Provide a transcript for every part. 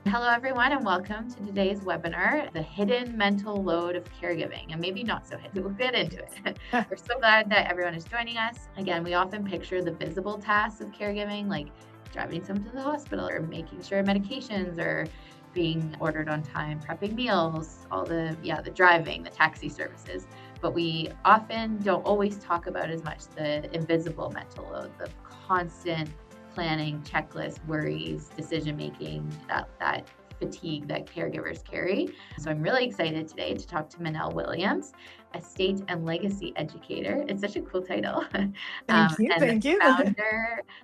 Hello, everyone, and welcome to today's webinar, The Hidden Mental Load of Caregiving, and maybe not so hidden. We'll get into it. We're so glad that everyone is joining us. Again, we often picture the visible tasks of caregiving, like driving someone to the hospital or making sure medications are being ordered on time, prepping meals, the driving, the taxi services. But we often don't always talk about as much the invisible mental load, the constant planning, checklist, worries, decision making, that fatigue that caregivers carry. So I'm really excited today to talk to Minnelle Williams, estate and legacy educator. It's such a cool title. Thank you. And Thank you.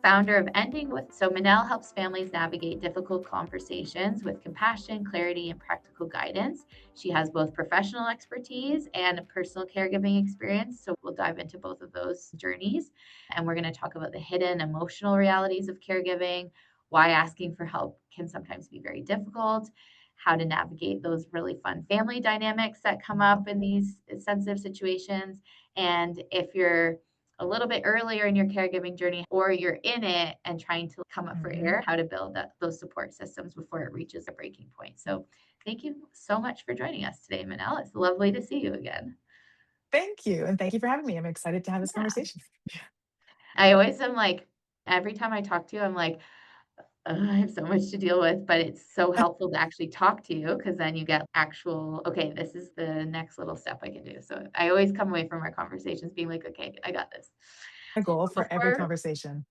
founder of Ending With. So Minnelle helps families navigate difficult conversations with compassion, clarity, and practical guidance. She has both professional expertise and personal caregiving experience. So we'll dive into both of those journeys. And we're going to talk about the hidden emotional realities of caregiving, why asking for help can sometimes be very difficult, how to navigate those really fun family dynamics that come up in these sensitive situations. And if you're a little bit earlier in your caregiving journey or you're in it and trying to come up for Mhm. air, how to build those support systems before it reaches a breaking point. So thank you so much for joining us today, Minnelle. It's lovely to see you again. Thank you. And thank you for having me. I'm excited to have this Yeah. conversation. I always am like, every time I talk to you, I'm like, I have so much to deal with, but it's so helpful to actually talk to you because then you get actual, okay, this is the next little step I can do. So I always come away from our conversations being like, okay, I got this. A goal for every Before, conversation,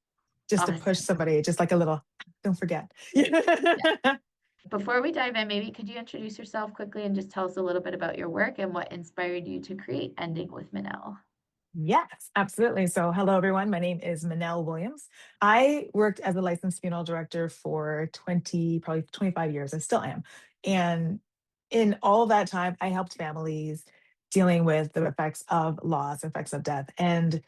just to push awesome. somebody, just like a little, don't forget. Yeah. Before we dive in, maybe could you introduce yourself quickly and just tell us a little bit about your work and what inspired you to create Ending with Minnelle? Yes, absolutely. So, hello, everyone. My name is Minnelle Williams. I worked as a licensed funeral director for 20, probably 25 years. I still am. And in all that time, I helped families dealing with the effects of loss, effects of death. And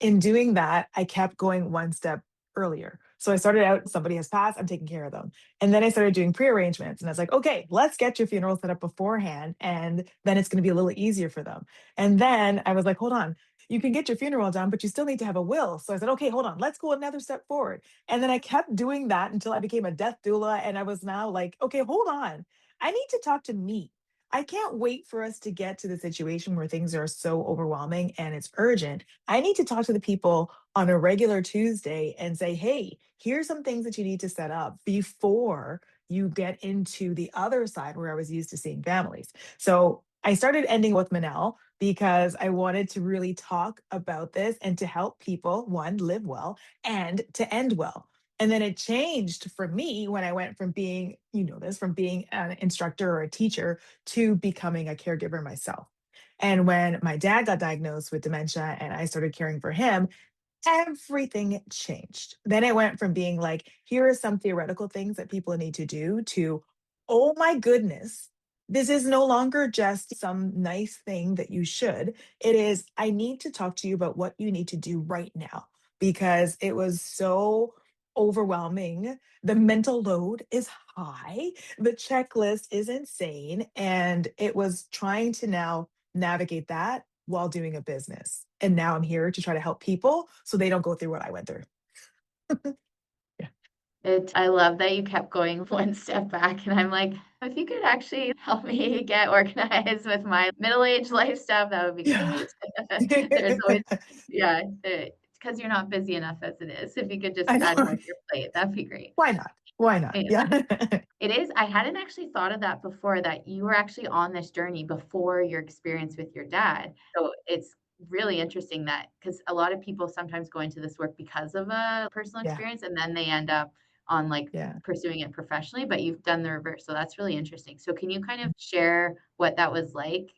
in doing that, I kept going one step earlier. So I started out, somebody has passed, I'm taking care of them. And then I started doing pre-arrangements and I was like, okay, let's get your funeral set up beforehand. And then it's going to be a little easier for them. And then I was like, hold on, you can get your funeral done, but you still need to have a will. So I said, okay, hold on, let's go another step forward. And then I kept doing that until I became a death doula. And I was now like, okay, hold on. I need to talk to me. I can't wait for us to get to the situation where things are so overwhelming and it's urgent. I need to talk to the people on a regular Tuesday and say, hey, here's some things that you need to set up before you get into the other side where I was used to seeing families. So I started Ending with Minnelle because I wanted to really talk about this and to help people, one, live well and to end well. And then it changed for me when I went from being, from being an instructor or a teacher to becoming a caregiver myself. And when my dad got diagnosed with dementia and I started caring for him, everything changed. Then it went from being like, here are some theoretical things that people need to do to, oh my goodness, this is no longer just some nice thing that you should. It is, I need to talk to you about what you need to do right now because it was so overwhelming. The mental load is high, the checklist is insane. And it was trying to now navigate that while doing a business. And now I'm here to try to help people so they don't go through what I went through. Yeah. I love that you kept going one step back, and I'm like, if you could actually help me get organized with my middle-aged life stuff, that would be Yeah. great. There's always, yeah, because you're not busy enough as it is. If you could just I add more know. to your plate, that'd be great. Why not? Why not? Yeah. Yeah. It is. I hadn't actually thought of that before, that you were actually on this journey before your experience with your dad. So it's really interesting that because a lot of people sometimes go into this work because of a personal Yeah. experience and then they end up on like Yeah. pursuing it professionally, but you've done the reverse. So that's really interesting. So can you kind of share what that was like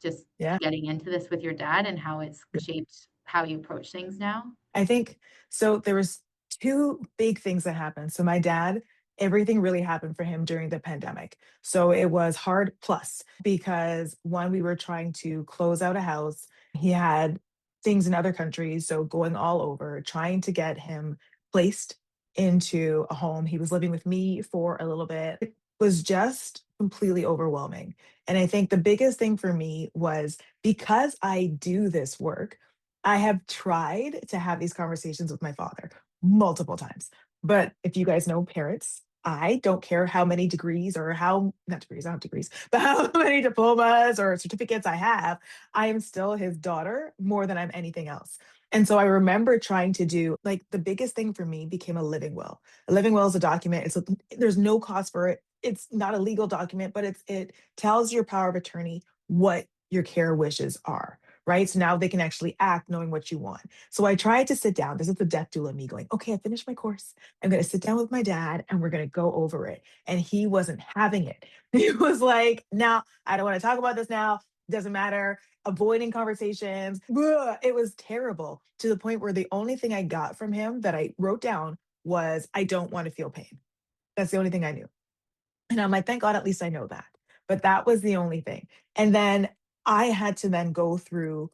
just Yeah. getting into this with your dad and how it's shaped how you approach things now? I think so there was 2 big things that happened. So my dad, everything really happened for him during the pandemic. So it was hard plus because one, we were trying to close out a house. He had things in other countries, so going all over, trying to get him placed into a home. He was living with me for a little bit. It was just completely overwhelming. And I think the biggest thing for me was because I do this work, I have tried to have these conversations with my father multiple times. But if you guys know parents, I don't care how many degrees or how, not degrees, I don't have degrees, but how many diplomas or certificates I have. I am still his daughter more than I'm anything else. And so I remember trying to do like the biggest thing for me became a living will. A living will is a document. There's no cost for it. It's not a legal document, but it tells your power of attorney what your care wishes are. Right. So now they can actually act knowing what you want. So I tried to sit down. This is the death doula me going, okay, I finished my course. I'm going to sit down with my dad and we're going to go over it. And he wasn't having it. He was like, no, I don't want to talk about this now. Doesn't matter. Avoiding conversations. Blah. It was terrible to the point where the only thing I got from him that I wrote down was, I don't want to feel pain. That's the only thing I knew. And I'm like, thank God, at least I know that. But that was the only thing. And then I had to then go through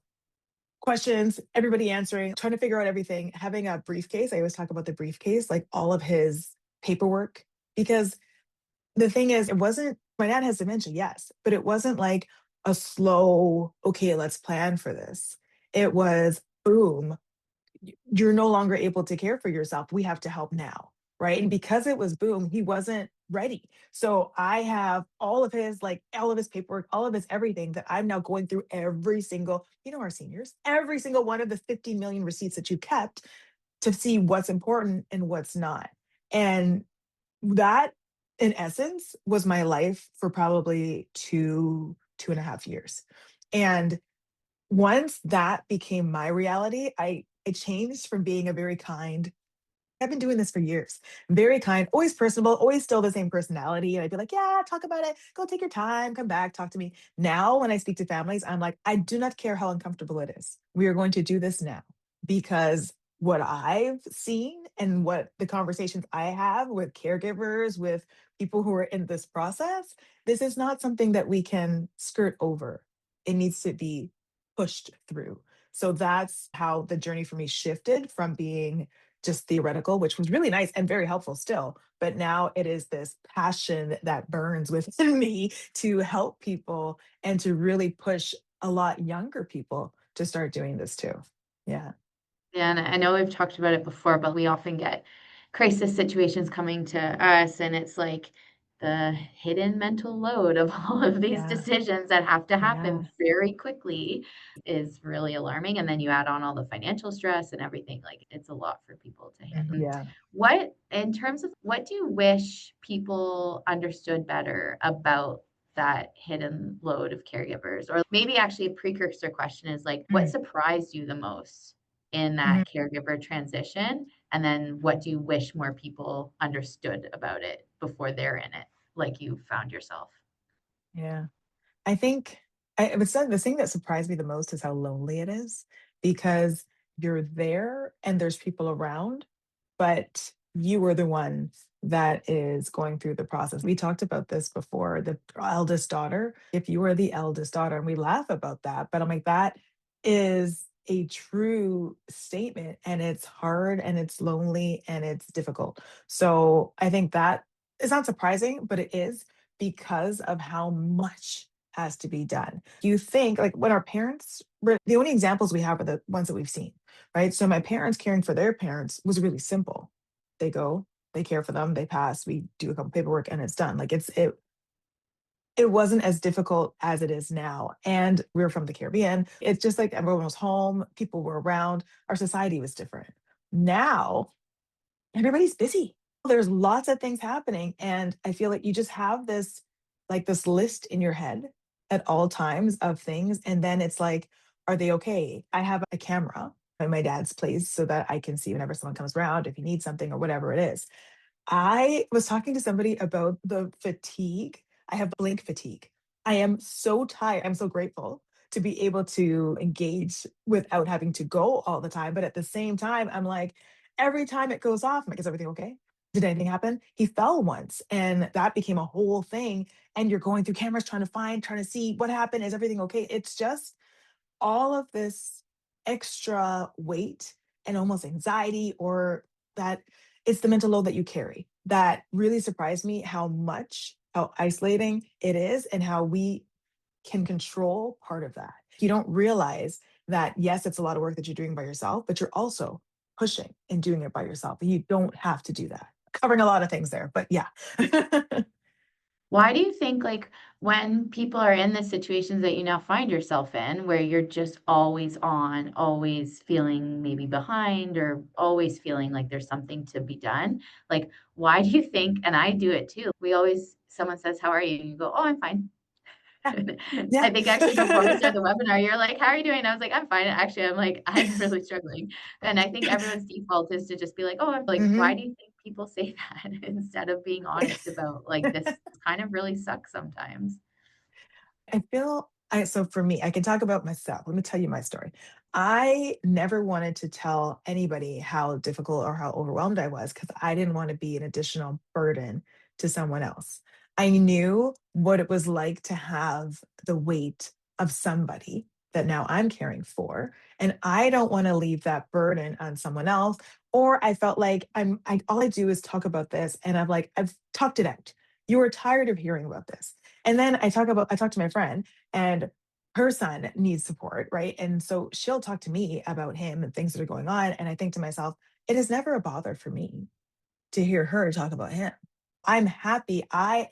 questions, everybody answering, trying to figure out everything, having a briefcase. I always talk about the briefcase, like all of his paperwork. Because the thing is, it wasn't, my dad has dementia, yes, but it wasn't like a slow, okay, let's plan for this. It was boom, you're no longer able to care for yourself. We have to help now. Right. And because it was boom, he wasn't ready. So I have all of his, like all of his paperwork, all of his everything that I'm now going through every single, our seniors, every single one of the 50 million receipts that you kept to see what's important and what's not. And that, in essence, was my life for probably 2.5 years. And once that became my reality, I changed from being a very kind, I've been doing this for years. Very kind, always personable, always still the same personality. And I'd be like, yeah, talk about it. Go take your time, come back, talk to me. Now, when I speak to families, I'm like, I do not care how uncomfortable it is. We are going to do this now because what I've seen and what the conversations I have with caregivers, with people who are in this process, this is not something that we can skirt over. It needs to be pushed through. So that's how the journey for me shifted from being just theoretical, which was really nice and very helpful still. But now it is this passion that burns within me to help people and to really push a lot younger people to start doing this too. Yeah. Yeah, and I know we've talked about it before, but we often get crisis situations coming to us, and it's like the hidden mental load of all of these Yeah. decisions that have to Yeah. happen very quickly is really alarming. And then you add on all the financial stress and everything, like it's a lot for people to handle. Yeah. What, in terms of what do you wish people understood better about that hidden load of caregivers? Or maybe actually a precursor question is like, what Mm, surprised you the most in mhm. that caregiver transition? And then what do you wish more people understood about it before they're in it, like you found yourself? Yeah. I think I would say the thing that surprised me the most is how lonely it is because you're there and there's people around, but you are the one that is going through the process. We talked about this before, the eldest daughter. If you are the eldest daughter, and we laugh about that, but I'm like, that is a true statement and it's hard and it's lonely and it's difficult. So I think that is not surprising, but it is because of how much has to be done. You think like when our parents were the only examples we have are the ones that we've seen, right? So my parents caring for their parents was really simple. They go, they care for them, they pass, we do a couple paperwork and it's done. Like it wasn't as difficult as it is now. And we were from the Caribbean. It's just like everyone was home, people were around, our society was different. Now everybody's busy. There's lots of things happening. And I feel like you just have this, like this list in your head at all times of things. And then it's like, are they okay? I have a camera in my dad's place so that I can see whenever someone comes around, if he needs something or whatever it is. I was talking to somebody about the fatigue. I have blink fatigue. I am so tired. I'm so grateful to be able to engage without having to go all the time. But at the same time, I'm like, every time it goes off, I'm like, is everything okay? Did anything happen? He fell once and that became a whole thing. And you're going through cameras trying to see what happened. Is everything okay? It's just all of this extra weight and almost anxiety or that it's the mental load that you carry that really surprised me how isolating it is and how we can control part of that. You don't realize that, yes, it's a lot of work that you're doing by yourself, but you're also pushing and doing it by yourself. You don't have to do that. covering a lot of things there, but yeah. Why do you think, like, when people are in the situations that you now find yourself in, where you're just always on, always feeling maybe behind, or always feeling like there's something to be done, like, why do you think, and I do it too, we always, someone says, "How are you?" And you go, "Oh, I'm fine." I Yeah. think actually before we started the webinar, you're like, "How are you doing?" I was like, "I'm fine." Actually, I'm like, "I'm really struggling." And I think everyone's default is to just be like, "Oh, I'm like," why Hmm. do you think people say that instead of being honest about like this kind of really sucks sometimes? So for me, I can talk about myself. Let me tell you my story. I never wanted to tell anybody how difficult or how overwhelmed I was because I didn't want to be an additional burden to someone else. I knew what it was like to have the weight of somebody that now I'm caring for. And I don't want to leave that burden on someone else. Or I felt like all I do is talk about this and I'm like, I've talked it out. You are tired of hearing about this. And then I talk to my friend and her son needs support, right? And so she'll talk to me about him and things that are going on. And I think to myself, it is never a bother for me to hear her talk about him. I'm happy. I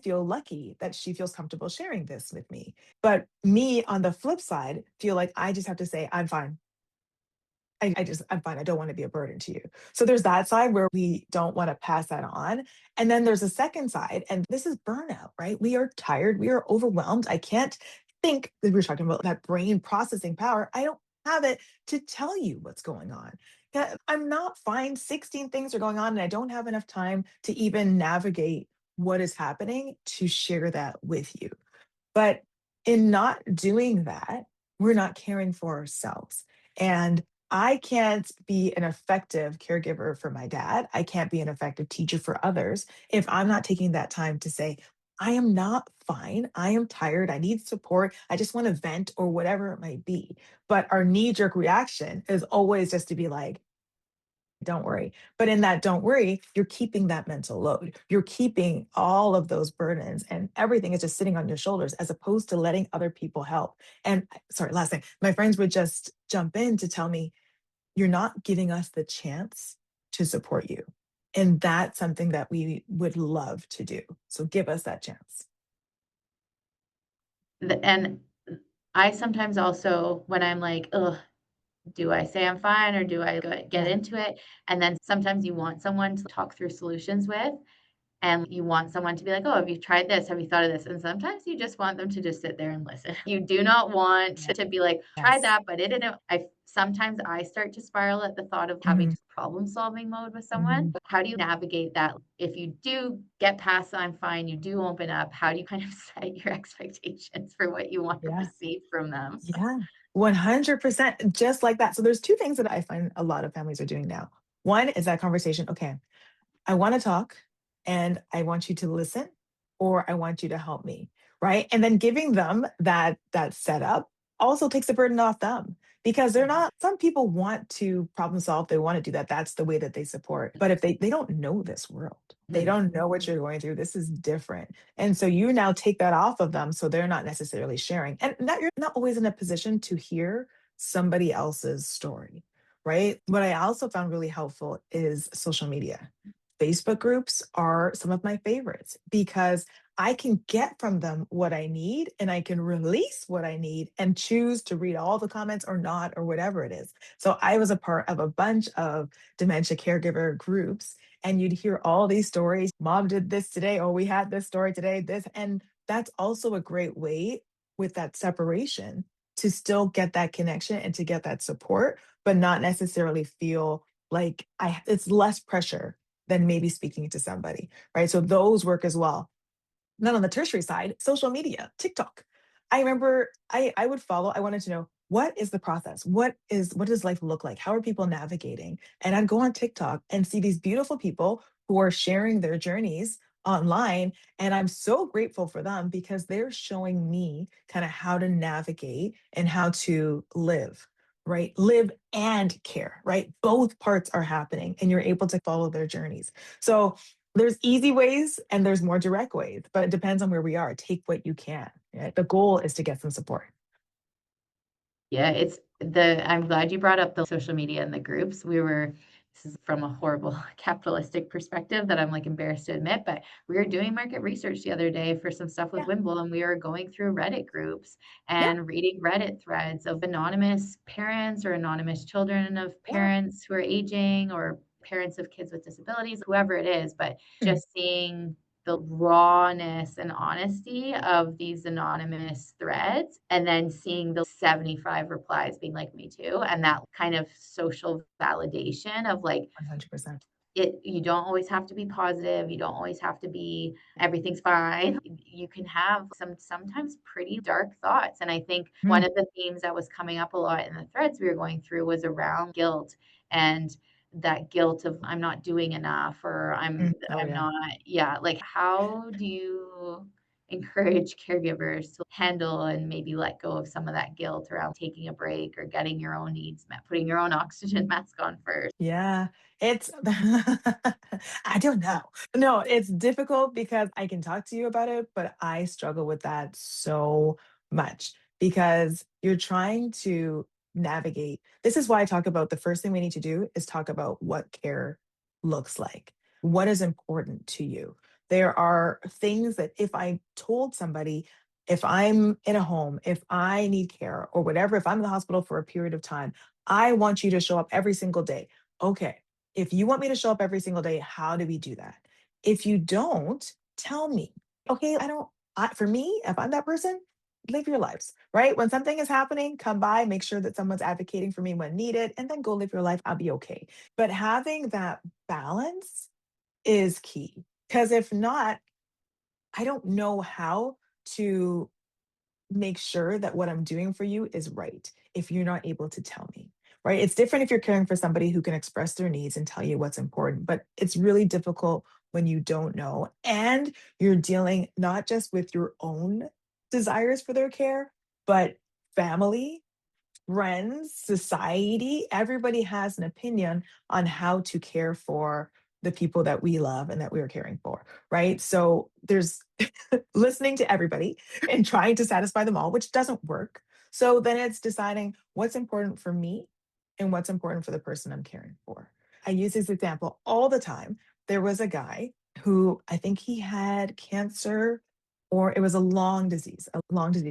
feel lucky that she feels comfortable sharing this with me. But me on the flip side, feel like I just have to say, I'm fine. I'm fine. I don't want to be a burden to you. So there's that side where we don't want to pass that on. And then there's a second side, and this is burnout, right? We are tired. We are overwhelmed. I can't think that we were talking about that brain processing power. I don't have it to tell you what's going on. Yeah, I'm not fine. 16 things are going on, and I don't have enough time to even navigate what is happening to share that with you. But in not doing that, we're not caring for ourselves. And I can't be an effective caregiver for my dad. I can't be an effective teacher for others if I'm not taking that time to say, I am not fine. I am tired. I need support. I just want to vent or whatever it might be. But our knee jerk reaction is always just to be like, don't worry. But in that don't worry, you're keeping that mental load. You're keeping all of those burdens and everything is just sitting on your shoulders as opposed to letting other people help. And sorry, last thing, my friends would just jump in to tell me, you're not giving us the chance to support you. And that's something that we would love to do. So give us that chance. And I sometimes also, when I'm like, ugh, do I say I'm fine or do I get Yeah. into it? And then sometimes you want someone to talk through solutions with. And you want someone to be like, "Oh, have you tried this? Have you thought of this?" And sometimes you just want them to just sit there and listen. You do not want Yeah. to be like, "Try Yes. that, but it didn't." Sometimes I start to spiral at the thought of having Hmm. problem-solving mode with someone. Hmm. How do you navigate that? If you do get past the "I'm fine," you do open up, how do you kind of set your expectations for what you want to Yeah. receive from them? Yeah. 100%. Just like that. So there's two things that I find a lot of families are doing now. One is that conversation. Okay, I want to talk and I want you to listen or I want you to help me, right? And then giving them that setup also takes the burden off them because they're not some people want to problem solve, they want to do that. That's the way that they support. But if they don't know this world. They don't know what you're going through. This is different. And so you now take that off of them so they're not necessarily sharing. And that you're not always in a position to hear somebody else's story, right? What I also found really helpful is social media. Facebook groups are some of my favorites because I can get from them what I need and I can release what I need and choose to read all the comments or not, or whatever it is. So I was a part of a bunch of dementia caregiver groups, and you'd hear all these stories. Mom did this today, or we had this story today, this. And that's also a great way with that separation to still get that connection and to get that support, but not necessarily feel like it's less pressure than maybe speaking to somebody, right? So those work as well. Then on the tertiary side, social media, TikTok. I remember I would follow, I wanted to know what is the process? What does life look like? How are people navigating? And I'd go on TikTok and see these beautiful people who are sharing their journeys online. And I'm so grateful for them because they're showing me kind of how to navigate and how to live, right? Live and care, right? Both parts are happening and you're able to follow their journeys. So there's easy ways and there's more direct ways, but it depends on where we are. Take what you can. Right? The goal is to get some support. Yeah, I'm glad you brought up the social media and the groups. We were this is from a horrible capitalistic perspective that I'm like embarrassed to admit, but we were doing market research the other day for some stuff with Yeah. Whimble, and we were going through Reddit groups Yeah. and reading Reddit threads of anonymous parents or anonymous children of Yeah. parents who are aging or parents of kids with disabilities, whoever it is, but Mm, just seeing the rawness and honesty of these anonymous threads and then seeing the 75 replies being like me too, and that kind of social validation of like 100%. it, you don't always have to be positive, you don't always have to be everything's fine. You can have sometimes pretty dark thoughts, and I think one Mm, of the themes that was coming up a lot in the threads we were going through was around guilt, and that guilt of I'm not doing enough or mm. Oh, I'm yeah. not, yeah, like how do you encourage caregivers to handle and maybe let go of some of that guilt around taking a break or getting your own needs met, putting your own oxygen mask on first? Yeah, it's I don't know. No, it's difficult because I can talk to you about it, but I struggle with that so much because you're trying to navigate. This is why I talk about the first thing we need to do is talk about what care looks like. What is important to you? There are things that if I told somebody, if I'm in a home, if I need care or whatever, if I'm in the hospital for a period of time, I want you to show up every single day. Okay, if you want me to show up every single day, how do we do that? If you don't, tell me. Okay, I don't, for me, if I'm that person, live your lives, right? When something is happening, come by, make sure that someone's advocating for me when needed, and then go live your life. I'll be okay. But having that balance is key. Because if not, I don't know how to make sure that what I'm doing for you is right if you're not able to tell me, right? It's different if you're caring for somebody who can express their needs and tell you what's important, but it's really difficult when you don't know and you're dealing not just with your own desires for their care, but family, friends, society, everybody has an opinion on how to care for the people that we love and that we are caring for, right? So there's listening to everybody and trying to satisfy them all, which doesn't work. So then it's deciding what's important for me and what's important for the person I'm caring for. I use this example all the time. There was a guy who I think he had cancer or it was a long disease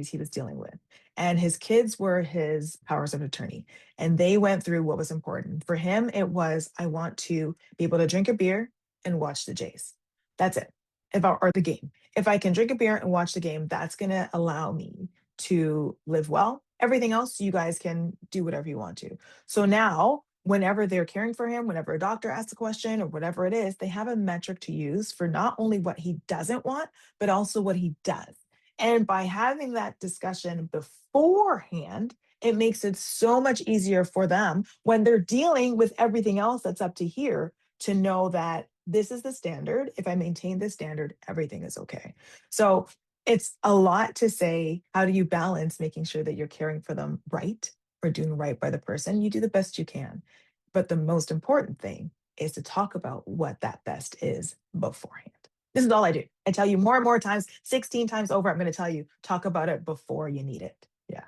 he was dealing with. And his kids were his powers of attorney. And they went through what was important. For him, it was, I want to be able to drink a beer and watch the Jays. That's it. Or the game. If I can drink a beer and watch the game, that's going to allow me to live well. Everything else, you guys can do whatever you want to. So now, whenever they're caring for him, whenever a doctor asks a question or whatever it is, they have a metric to use for not only what he doesn't want, but also what he does. And by having that discussion beforehand, it makes it so much easier for them when they're dealing with everything else that's up to here to know that this is the standard. If I maintain this standard, everything is okay. So it's a lot to say, how do you balance making sure that you're caring for them right or doing right by the person? You do the best you can. But the most important thing is to talk about what that best is beforehand. This is all I do. I tell you more and more times, 16 times over, I'm going to tell you, talk about it before you need it. Yeah.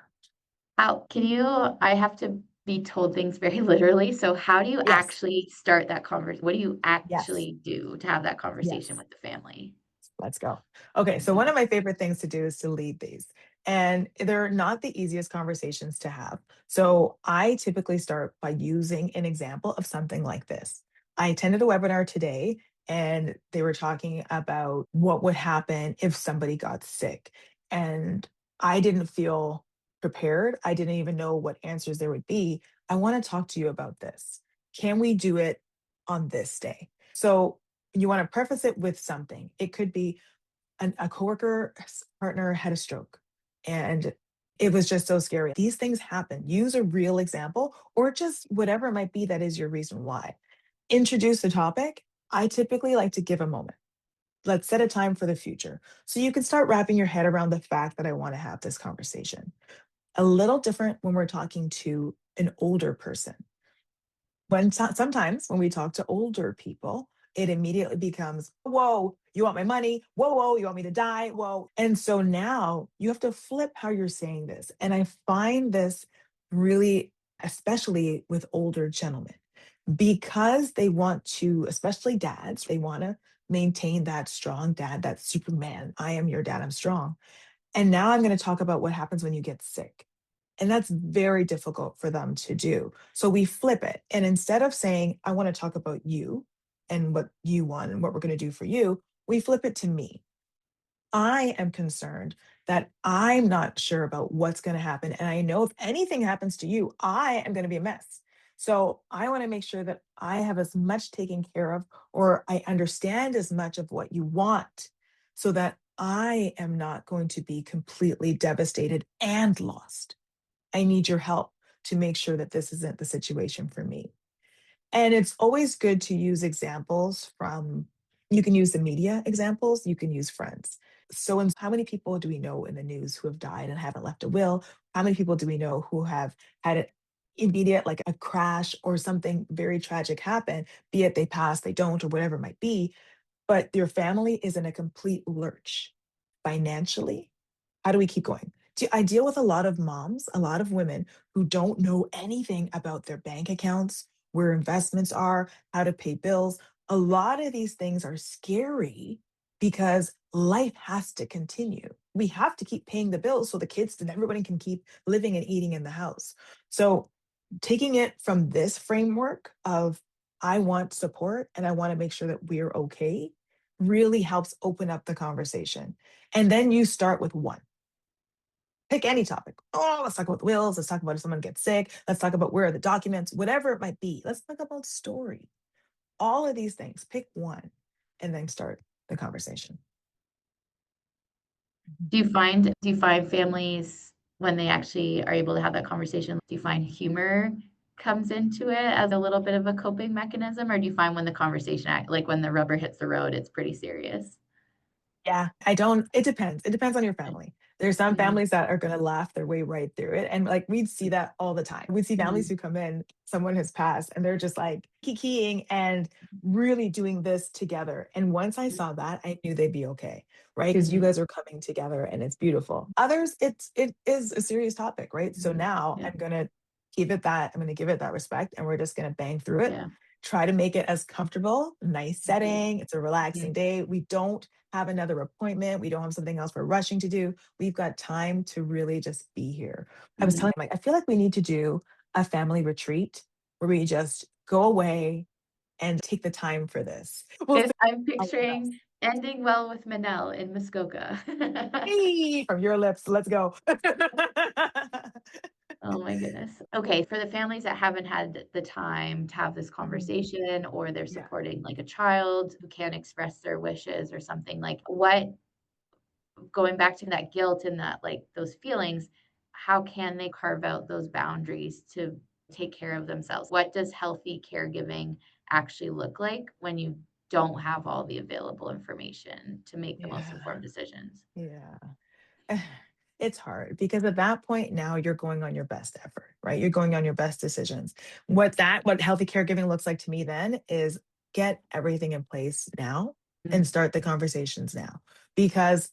How can you I have to be told things very literally, so how do you Yes. actually start that conversation? What do you Yes. actually do to have that conversation Yes. with the family? Let's go. Okay, so one Mhm. of my favorite things to do is to lead these. And they're not the easiest conversations to have. So I typically start by using an example of something like this. I attended a webinar today and they were talking about what would happen if somebody got sick. And I didn't feel prepared. I didn't even know what answers there would be. I want to talk to you about this. Can we do it on this day? So you want to preface it with something. It could be a coworker partner had a stroke and it was just so scary. These things happen. Use a real example or just whatever it might be that is your reason why. Introduce the topic. I typically like to give a moment. Let's set a time for the future. So you can start wrapping your head around the fact that I want to have this conversation. A little different when we're talking to an older person sometimes when we talk to older people, it immediately becomes, whoa, you want my money? Whoa, whoa, you want me to die? Whoa. And so now you have to flip how you're saying this. And I find this really, especially with older gentlemen. because they want to, especially dads, they want to maintain that strong dad, that Superman. I am your dad, I'm strong. And now I'm going to talk about what happens when you get sick. And that's very difficult for them to do. So we flip it. And instead of saying, I want to talk about you and what you want and what we're going to do for you, we flip it to me. I am concerned that I'm not sure about what's going to happen. And I know if anything happens to you, I am going to be a mess. So I want to make sure that I have as much taken care of, or I understand as much of what you want, so that I am not going to be completely devastated and lost. I need your help to make sure that this isn't the situation for me. And it's always good to use examples from, you can use the media examples, you can use friends. So, how many people do we know in the news who have died and haven't left a will? How many people do we know who have had an immediate, like a crash or something very tragic happen, be it they pass, they don't, or whatever it might be, but your family is in a complete lurch financially? How do we keep going? I deal with a lot of moms, a lot of women who don't know anything about their bank accounts, where investments are, how to pay bills. A lot of these things are scary because life has to continue. We have to keep paying the bills so the kids and everybody can keep living and eating in the house. So, taking it from this framework of, I want support and I want to make sure that we're okay, really helps open up the conversation. And then you start with one. Pick any topic. Oh, let's talk about the wills. Let's talk about if someone gets sick. Let's talk about where are the documents, whatever it might be. Let's talk about story. All of these things. Pick one and then start the conversation. Mhm. Do you find families when they actually are able to have that conversation, do you find humor comes into it as a little bit of a coping mechanism, or do you find when the conversation like when the rubber hits the road, it's pretty serious? Yeah, I don't, it depends. It depends on your family. There's some Mhm, families that are gonna laugh their way right through it, and, like, we'd see that all the time. We'd see families mhm, who come in, someone has passed, and they're just, like, kikiing and really doing this together, and once I saw that, I knew they'd be okay, right? Because you mhm, guys are coming together, and it's beautiful. Others, it is a serious topic, right? So mhm. now Yeah, I'm gonna give it that respect, and we're just gonna bang through it. yeah. Try to make it as comfortable, nice Mhm, setting, it's a relaxing mhm, day. We don't have another appointment. We don't have something else we're rushing to do. We've got time to really just be here. I was mhm. telling like I feel like we need to do a family retreat where we just go away and take the time for this. We'll say I'm our best. picturing ending well with Minnelle in Muskoka. Hey, from your lips. Let's go. Oh my goodness. Okay, for the families that haven't had the time to have this Mhm. conversation or they're Yeah. supporting like a child who can't express their wishes or something, like what going back to that guilt and that like those feelings, how can they carve out those boundaries to take care of themselves? What does healthy caregiving actually look like when you don't have all the available information to make the most Yeah. informed decisions? Yeah. It's hard because at that point now you're going on your best effort, right? You're going on your best decisions. What healthy caregiving looks like to me then is get everything in place now and Mm, start the conversations now, because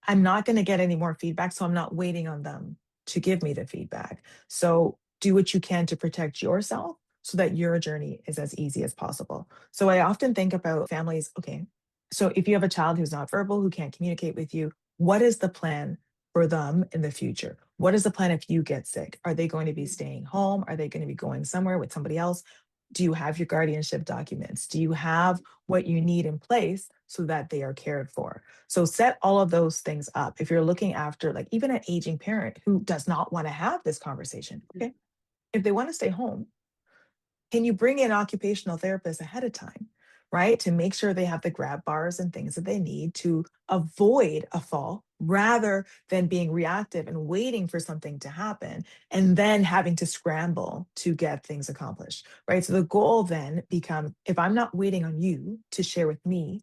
I'm not going to get any more feedback. So I'm not waiting on them to give me the feedback. So do what you can to protect yourself so that your journey is as easy as possible. So I often think about families. Okay, so if you have a child who's not verbal, who can't communicate with you, what is the plan for them in the future? What is the plan if you get sick? Are they going to be mm, staying home? Are they going to be going somewhere with somebody else? Do you have your guardianship documents? Do you have what you need in place so that they are cared for? So set all of those things up. If you're looking after, like, even an aging parent who does not want to have this conversation, mm, okay, if they want to stay home, can you bring in occupational therapists ahead of time, right? To make sure they have the grab bars and things that they need to avoid a fall rather than being reactive and waiting for something to happen and then having to scramble to get things accomplished, right? So the goal then becomes, if I'm not waiting on you to share with me,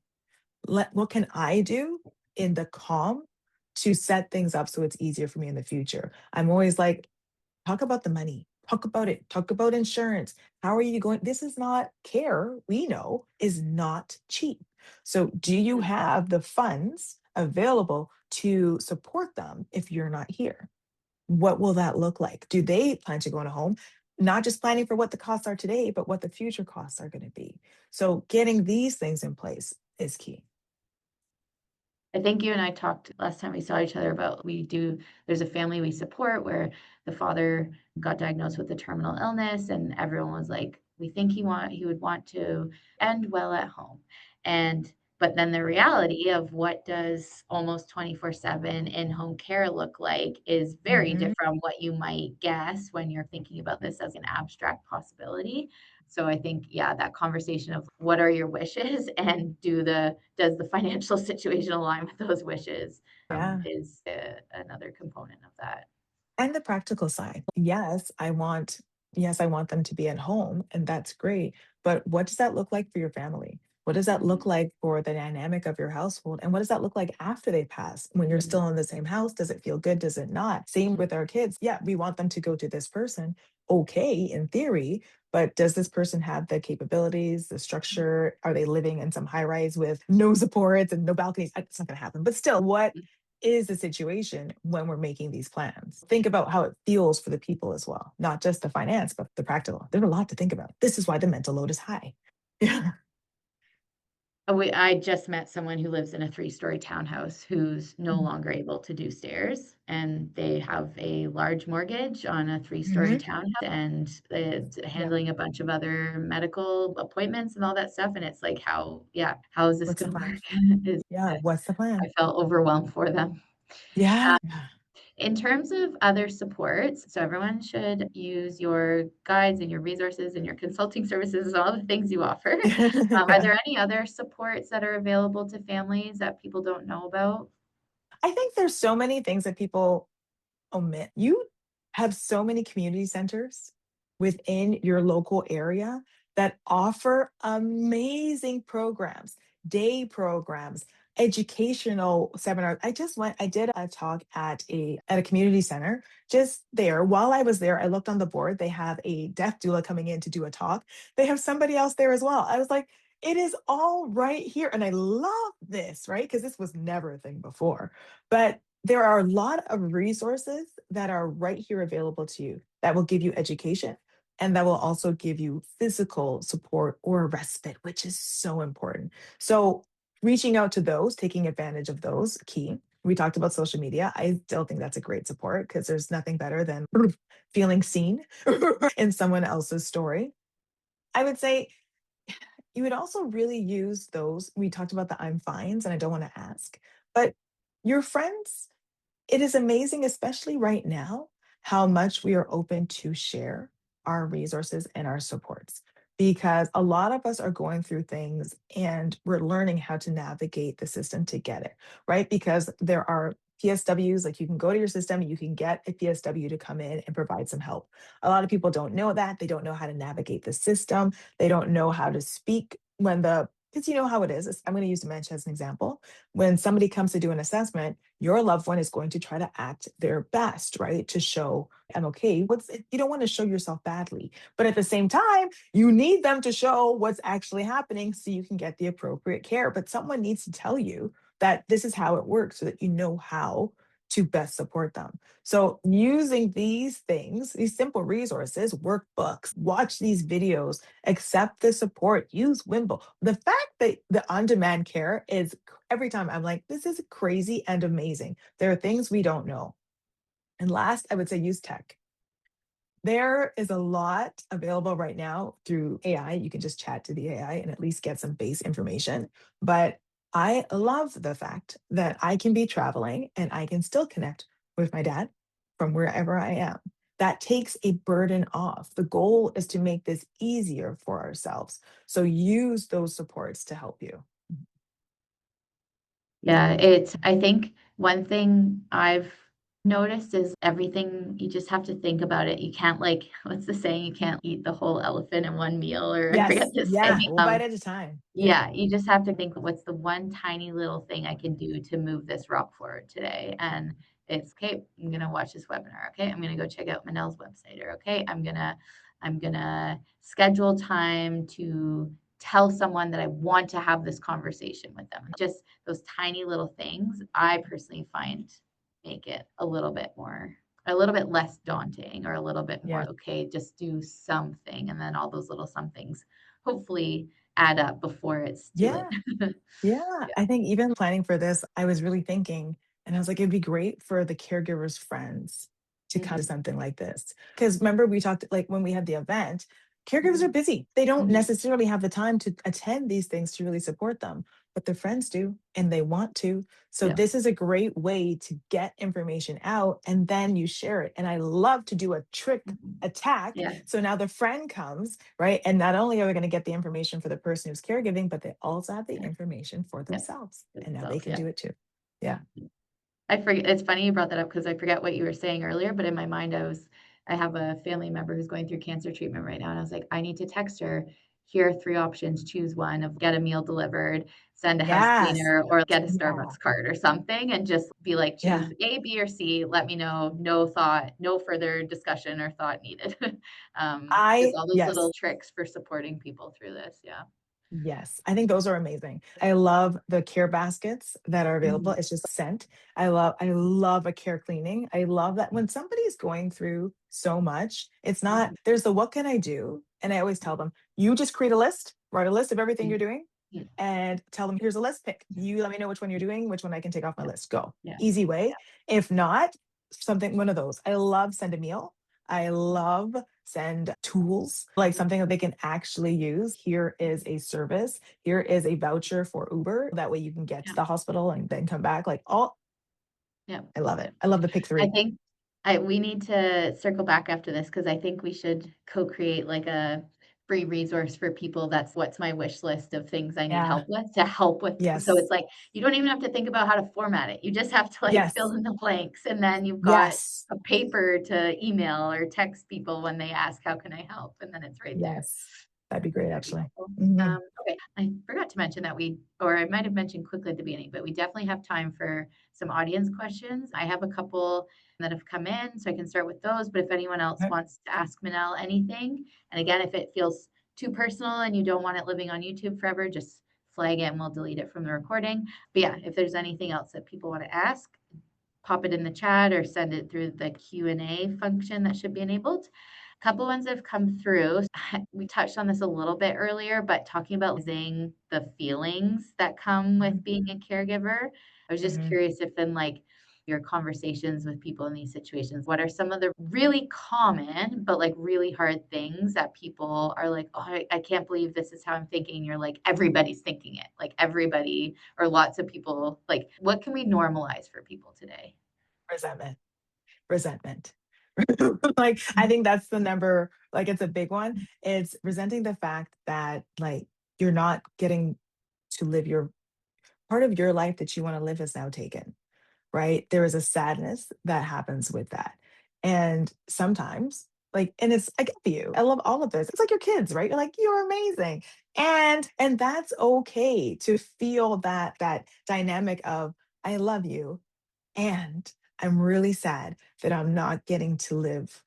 what can I do in the calm to set things up so it's easier for me in the future? I'm always like, talk about the money. Talk about it. Talk about insurance. How are you going? This is not care, we know, is not cheap. So, do you mm, have the funds available to support them if you're not here? What will that look like? Do they plan to go in a home? not just planning for what the costs are today, but what the future costs are going to be. So getting these things in place is key. I think you and I talked last time we saw each other about there's a family we support where the father got diagnosed with a terminal illness and everyone was like, we think he would want to end well at home. And but then the reality of what does almost 24/7 in-home care look like is very Mhm. different from what you might guess when you're thinking about this as an abstract possibility. So I think, yeah, that conversation of what are your wishes and does the financial situation align with those wishes Yeah. is another component of that. And the practical side. Yes, I want them to be at home, and that's great. But what does that look like for your family? What does that look Mhm, like for the dynamic of your household? And what does that look like after they pass? When you're mhm, still in the same house, does it feel good? Does it not? Same with our kids. Yeah, we want them to go to this person. Okay, in theory, but does this person have the capabilities, the structure? Are they living in some high rise with no supports and no balconies? It's not going to happen. But still, what mhm. is the situation when we're making these plans? Think about how it feels for the people as well, not just the finance, but the practical. There's a lot to think about. This is why the mental load is high. Yeah. I just met someone who lives in a three-story townhouse who's no Mhm. longer able to do stairs, and they have a large mortgage on a three-story Mhm. townhouse, and it's Yeah. handling a bunch of other medical appointments and all that stuff, and it's like, how is this What's the gonna plan? work? Is Yeah. What's the I plan? felt overwhelmed for them. Yeah. In terms of other supports, so everyone should use your guides and your resources and your consulting services and all the things you offer. Are Yeah. there any other supports that are available to families that people don't know about? I think there's so many things that people omit. You have so many community centers within your local area that offer amazing programs, day programs, educational seminars. I did a talk at a community center just there. While I was there, I looked on the board. They have a death doula coming in to do a talk. They have somebody else there as well. I was like, it is all right here. And I love this, right? Because this was never a thing before. But there are a lot of resources that are right here available to you that will give you education and that will also give you physical support or respite, which is so important. So, reaching out to those, taking advantage of those, key. We talked about social media. I still think that's a great support because there's nothing better than feeling seen in someone else's story. I would say you would also really use those. We talked about the I'm fines, and I don't want to ask, but your friends, it is amazing, especially right now, how much we are open to share our resources and our supports because a lot of us are going through things and we're learning how to navigate the system to get it, right? Because there are PSWs, like you can go to your system, you can get a PSW to come in and provide some help. A lot of people don't know that. They don't know how to navigate the system. They don't know how to speak because you know how it is. I'm going to use dementia as an example. When somebody comes to do an assessment, your loved one is going to try to act their best, right? To show I'm okay. You don't want to show yourself badly, but at the same time, you need them to show what's actually happening so you can get the appropriate care. But someone needs to tell you that this is how it works so that you know how to best support them. So using these things, these simple resources, workbooks, watch these videos, accept the support, use Whimble. The fact that the on-demand care is every time I'm like, this is crazy and amazing. There are things we don't know. And last, I would say use tech. There is a lot available right now through AI. You can just chat to the AI and at least get some base information. But I love the fact that I can be traveling and I can still connect with my dad from wherever I am. That takes a burden off. The goal is to make this easier for ourselves. So use those supports to help you. Yeah, I think one thing I've noticed is everything, you just have to think about it. You can't like, what's the saying? You can't eat the whole elephant in one meal, or I forget Yes. this Yeah. saying. One bite at a time. Yeah. Yeah, you just have to think, what's the one tiny little thing I can do to move this rock forward today? And it's okay, I'm gonna watch this webinar. Okay, I'm gonna go check out Minnelle's website. Or okay, I'm gonna schedule time to tell someone that I want to have this conversation with them. Just those tiny little things, I personally find make it a little bit more a little bit less daunting or a little bit more, Yeah. okay, just do something. And then all those little somethings hopefully add up before it's too late. Yeah. Yeah, Yeah. I think even planning for this, I was really thinking, and I was like, it'd be great for the caregivers' friends to come to Mhm, something like this. Because remember, we talked like when we had the event, caregivers are mhm, busy. They don't mhm. necessarily have the time to attend these things to really support them, but their friends do, and they want to. So Yeah. this is a great way to get information out, and then you share it. And I love to do a trick Mhm. attack. Yeah. So now the friend comes, right? And not only are they going to get the information for the person who's caregiving, but they also have the Yeah. information for Yeah. themselves. And now they Themselves. can Yeah. do it too. Yeah. I forget it's funny you brought that up because I forget what you were saying earlier, but in my mind, I have a family member who's going through cancer treatment right now, and I was like, "I need to text her. Here are 3 options, choose one of get a meal delivered, send a house Yes. cleaner, or get a Yeah. Starbucks card or something," and just be like, Yeah. "Choose A, B, or C. Let me know. No thought, no further discussion or thought needed." Just all those little Yes. tricks for supporting people through this. Yeah. Yes, I think those are amazing. I love the care baskets that are available. Mhm. It's just sent. I love a care cleaning. I love that when somebody's going through so much, it's not Mhm. there's the what can I do? And I always tell them, you just create a list, write a list of everything Mhm. you're doing Mhm. and tell them here's a list pick. You let me know which one you're doing, which one I can take off my Yeah. list. Go. Yeah. Easy Yeah. way. If not, something one of those. I love send a meal. I love send tools, like something that they can actually use. Here is a service. Here is a voucher for Uber. That way you can get to Yeah. the hospital and then come back. Like, all Yeah. I love Yeah. it. I love the pick I three. think we need to circle back after this because I think we should co-create like a free resource for people that's what's my wish list of things I need Yeah. help with to help with. So Yes. it's like you don't even have to think about how to format it. You just have to like fill Yes. in the blanks and then you've got Yes. a paper to email or text people when they ask, how can I help? And then it's right there. Yes. That'd be I think great, that'd be actually. helpful. Mhm. Okay, I forgot to mention that or I might have mentioned quickly at the beginning, but we definitely have time for some audience questions. I have a couple that have come in, so I can start with those. But if anyone else Okay. wants to ask Minnelle anything, and again, if it feels too personal and you don't want it living on YouTube forever, just flag it and we'll delete it from the recording. But yeah, if there's anything else that people want to ask, pop it in the chat or send it through the Q&A function that should be enabled. A couple ones have come through. We touched on this a little bit earlier, but talking about losing the feelings that come Mhm. with being a caregiver. I was just Mhm. curious if in like your conversations with people in these situations, what are some of the really common but like really hard things that people are like, oh, I can't believe this is how I'm thinking. You're like, everybody's thinking it. Like everybody or lots of people, like what can we normalize for people today? Resentment. Resentment. Like, I Mhm. think that's the number, like, it's a big one. It's resenting the fact that, like, you're not getting to live your part of your life that you wanna live is now taken, right? There is a sadness that happens with that. And sometimes, like, and it's I get you. I love all of this. It's like your kids, right? You're like, "You're amazing." And that's okay to feel that dynamic of, "I love you, and I'm really sad that I'm not getting to live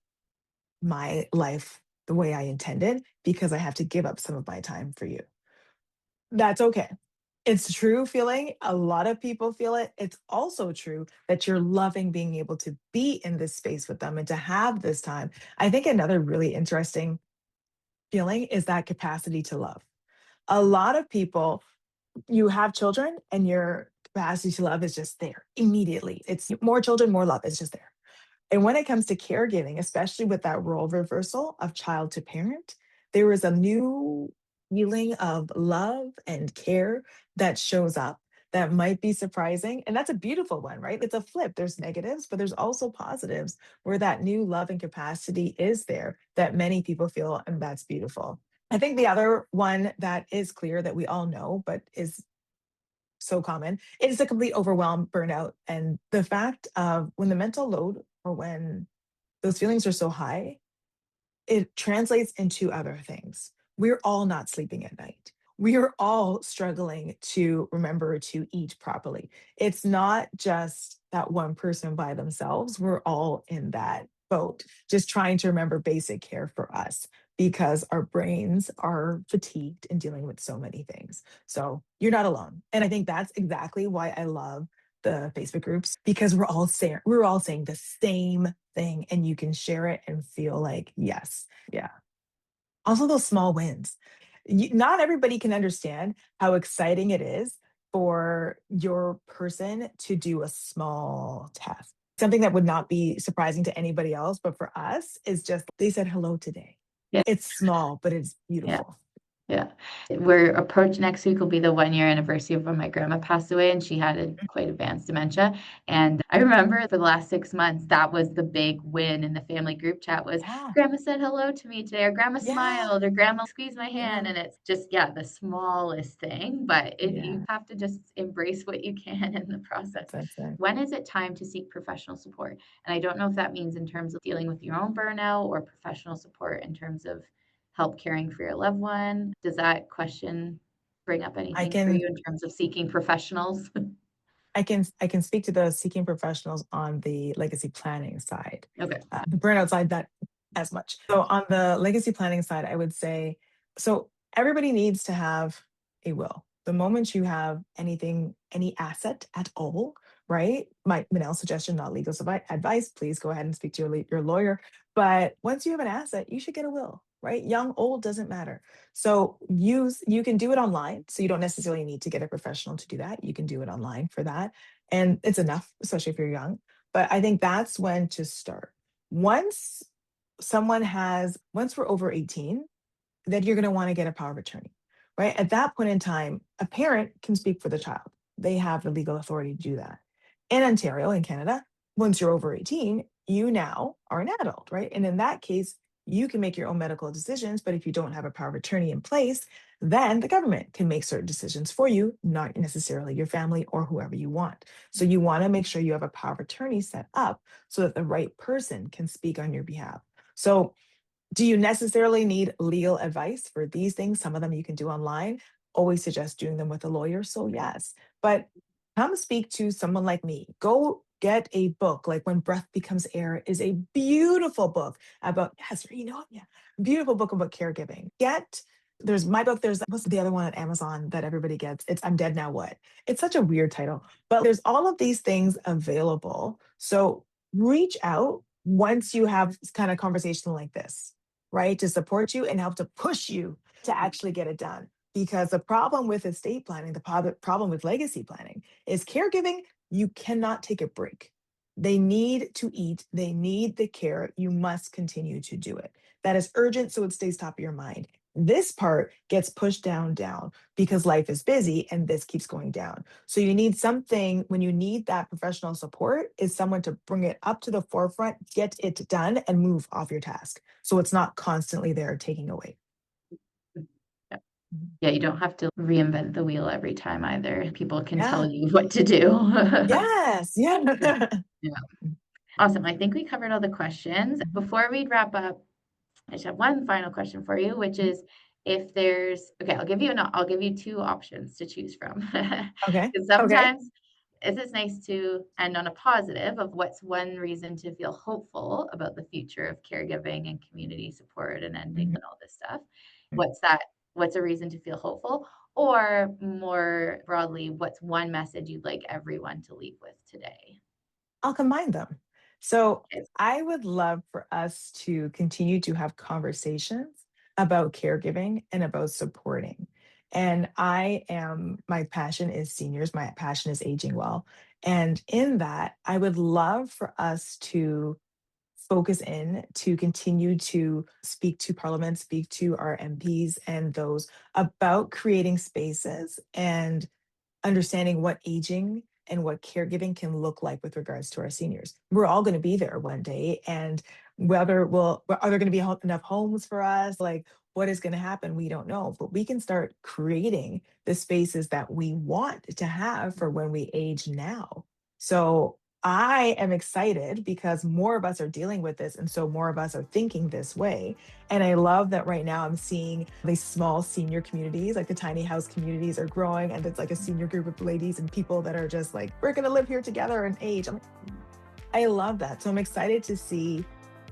my life the way I intended because I have to give up some of my time for you." That's okay. It's a true feeling. A lot of people feel it. It's also true that you're loving being able to be in this space with them and to have this time. I think another really interesting feeling is that capacity to love. A lot of people, you have children and your capacity to love is just there immediately. It's more children, more love. It's just there. And when it comes to caregiving, especially with that role reversal of child to parent, there is a new feeling of love and care that shows up that might be surprising. And that's a beautiful one, right? It's a flip. There's negatives, but there's also positives where that new love and capacity is there that many people feel. And that's beautiful. I think the other one that is clear that we all know, but is so common. It is a complete overwhelm, burnout, and the fact of when the mental load or when those feelings are so high, it translates into other things. We're all not sleeping at night. We are all struggling to remember to eat properly. It's not just that one person by themselves. We're all in that boat, just trying to remember basic care for us because our brains are fatigued and dealing with so many things. So you're not alone. And I think that's exactly why I love the Facebook groups because we're all saying the same thing and you can share it and feel like, yes, yeah. Also, those small wins. Not everybody can understand how exciting it is for your person to do a small task. Something that would not be surprising to anybody else, but for us is just they said hello today. Yeah. It's small, but it's Yeah. beautiful. Yeah. We're approach next week will be the 1-year anniversary of when my grandma passed away, and she had a quite advanced dementia. And I remember for the last 6 months, that was the big win in the family group chat was, Yeah, "Grandma said hello to me today," or "Grandma yeah, smiled," or "Grandma squeezed my hand." yeah. And it's just, yeah, the smallest thing, but you Yeah, have to just embrace what you can in the process. that's it. When is it time to seek professional support? And I don't know if that means in terms of dealing with your own burnout or professional support in terms of help caring for your loved one. Does that question bring up I anything for can you in terms of seeking professionals? I can speak to the seeking professionals on the legacy planning side. Okay. The burnout side, not as much. So on the legacy planning side, I would say, so everybody needs to have a will. The moment you have anything, any asset at all, right? My Minnelle suggestion, not legal advice. Please go ahead and speak to your lawyer. But once you have an asset, you should get a will, right? Young, old, doesn't matter. So you can do it online. So you don't necessarily need to get a professional to do that. You can do it online for that. And it's enough, especially if you're young. But I think that's when to start. Once once we're over 18, then you're going to want to get a power of attorney, right? At that point in time, a parent can speak for the child. They have the legal authority to do that. In Ontario, in Canada, once you're over 18, you now are an adult, right? And in that case, you can make your own medical decisions. But if you don't have a power of attorney in place, then the government can make certain decisions for you, not necessarily your family or whoever you want. So you want to make sure you have a power of attorney set up so that the right person can speak on your behalf. So do you necessarily need legal advice for these things? Some of them you can do online. Always suggest doing them with a lawyer. So, yes, but come speak to someone like me. Go get a book like When Breath Becomes Air is a beautiful book about, yes, you know, yeah, beautiful book about caregiving. There's my book, there's what's the other one at Amazon that everybody gets? It's I'm Dead Now What? It's such a weird title, but there's all of these things available. So reach out once you have kind of conversation like this, right? To support you and help to push you to actually get it done. Because the problem with estate planning, the problem with legacy planning is caregiving, you cannot take a break. They need to eat, they need the care. You must continue to do it. That is urgent, so it stays top of your mind. This part gets pushed down because life is busy and this keeps going down. So you need something when you need that professional support is someone to bring it up to the forefront, get it done and move off your task. So it's not constantly there taking away. Yeah. Mhm. Yeah, you don't have to reinvent the wheel every time either. People can tell Yeah. you what to do. Yes. Yeah. Yeah. Yeah. Awesome. I think we covered all the questions. Before we wrap up, I just have one final question for you, which is if there's okay, I'll give you 2 options to choose from. Okay. Because Okay. sometimes it's nice to end on a positive of what's one reason to feel hopeful about the future of caregiving and community support and ending Mhm. and all this stuff. What's that? What's a reason to feel hopeful? Or more broadly, what's one message you'd like everyone to leave with today? I'll combine them. So Okay. I would love for us to continue to have conversations about caregiving and about supporting. And my passion is seniors, my passion is aging well. And in that, I would love for us to focus in to continue to speak to Parliament, speak to our MPs and those about creating spaces and understanding what aging and what caregiving can look like with regards to our seniors. We're all going to be there one day. And are there going to be enough homes for us? Like, what is going to happen? We don't know. But we can start creating the spaces that we want to have for when we age now. So I am excited because more of us are dealing with this. And so more of us are thinking this way. And I love that right now I'm seeing these small senior communities, like the tiny house communities are growing. And it's like a senior group of ladies and people that are just like, we're going to live here together and age. I love that. So I'm excited to see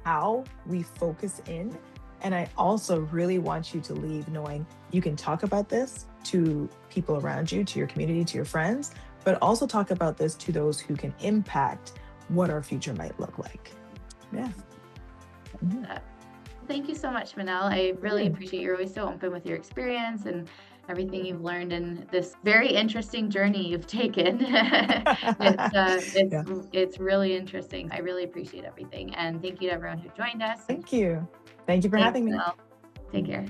how we focus in. And I also really want you to leave knowing you can talk about this to people around you, to your community, to your friends, but also talk about this to those who can impact what our future might look like. Yeah. Mhm. Uh, Thank you so much, Minnelle. I really Sure. appreciate you're always so open with your experience and everything you've learned in this very interesting journey you've taken. It's Yeah. it's really interesting. I really appreciate everything, and thank you to everyone who joined us. And Thank you. Thank you for thanks, having me. Minnelle. Take care.